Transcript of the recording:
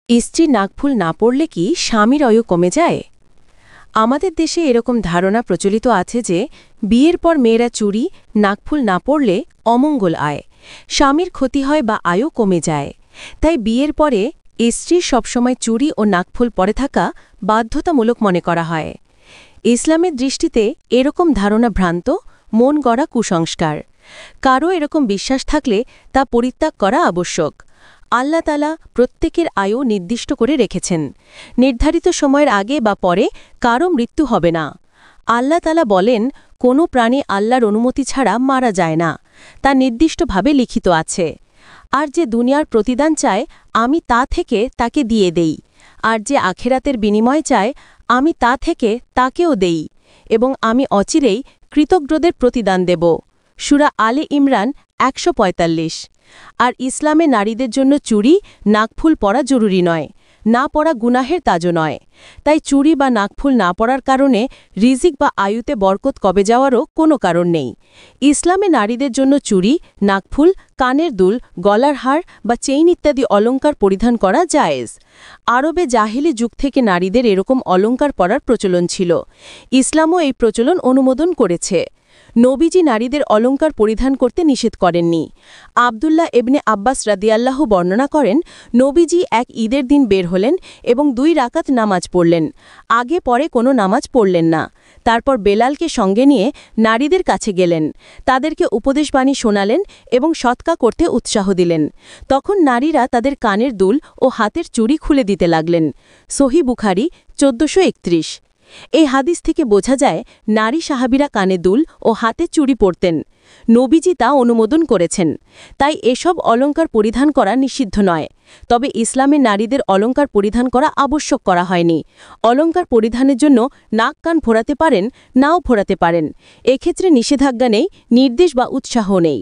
স্ত্রী নাকফুল না পড়লে কি স্বামীর আয়ু কমে যায়? আমাদের দেশে এরকম ধারণা প্রচলিত আছে যে বিয়ের পর মেয়েরা চুড়ি নাকফুল না পড়লে অমঙ্গল আয়, স্বামীর ক্ষতি হয় বা আয়ু কমে যায়। তাই বিয়ের পরে স্ত্রীর সবসময় চুড়ি ও নাকফুল পরে থাকা বাধ্যতামূলক মনে করা হয়। ইসলামের দৃষ্টিতে এরকম ধারণা ভ্রান্ত, মন গড়া কুসংস্কার। কারও এরকম বিশ্বাস থাকলে তা পরিত্যাগ করা আবশ্যক। আল্লাহ তাআলা প্রত্যেকের আয়ু নির্দিষ্ট করে রেখেছেন। নির্ধারিত সময়ের আগে বা পরে কারও মৃত্যু হবে না। আল্লাহ তাআলা বলেন, কোনো প্রাণী আল্লাহর অনুমতি ছাড়া মারা যায় না, তা নির্দিষ্টভাবে লিখিত আছে। আর যে দুনিয়ার প্রতিদান চায় আমি তা থেকে তাকে দিয়ে দেই, আর যে আখেরাতের বিনিময় চায় আমি তা থেকে তাকেও দেই, এবং আমি অচিরেই কৃতজ্ঞদের প্রতিদান দেব। সূরা আলে ইমরান ১৪৫। আর ইসলামে নারীদের জন্য চুড়ি নাকফুল পরা জরুরি নয়, না পরা গুনাহের তাজও নয়। তাই চুড়ি বা নাকফুল না পরার কারণে রিজিক বা আয়ুতে বরকত কমে যাওয়ারও কোনো কারণ নেই। ইসলামে নারীদের জন্য চুড়ি, নাকফুল, কানের দুল, গলার হার বা চেইন ইত্যাদি অলঙ্কার পরিধান করা জায়েজ। আরবে জাহিলি যুগ থেকে নারীদের এরকম অলঙ্কার পরার প্রচলন ছিল। ইসলামও এই প্রচলন অনুমোদন করেছে। নবীজি নারীদের অলঙ্কার পরিধান করতে নিষেধ করেননি। আবদুল্লাহ ইবনে আব্বাস রাদিয়াল্লাহু বর্ণনা করেন, নবীজি এক ঈদের দিন বের হলেন এবং 2 রাকাত নামাজ পড়লেন। আগে পরে কোনো নামাজ পড়লেন না। তারপর বেলালকে সঙ্গে নিয়ে নারীদের কাছে গেলেন, তাদেরকে উপদেশবাণী শোনালেন এবং সৎকা করতে উৎসাহ দিলেন। তখন নারীরা তাদের কানের দুল ও হাতের চুড়ি খুলে দিতে লাগলেন। সহিহ বুখারী ১৪৩১। এই হাদিস থেকে বোঝা যায় নারী সাহাবীরা কানে দুল ও হাতে চুড়ি পরতেন। নবীজি তা অনুমোদন করেছেন। তাই এসব অলঙ্কার পরিধান করা নিষিদ্ধ নয়। তবে ইসলামে নারীদের অলঙ্কার পরিধান করা আবশ্যক করা হয়নি। অলঙ্কার পরিধানের জন্য নাক কান ফোরাতে পারেন, নাও ফোরাতে পারেন। এক্ষেত্রে নিষেধাজ্ঞা নেই, নির্দেশ বা উৎসাহ নেই।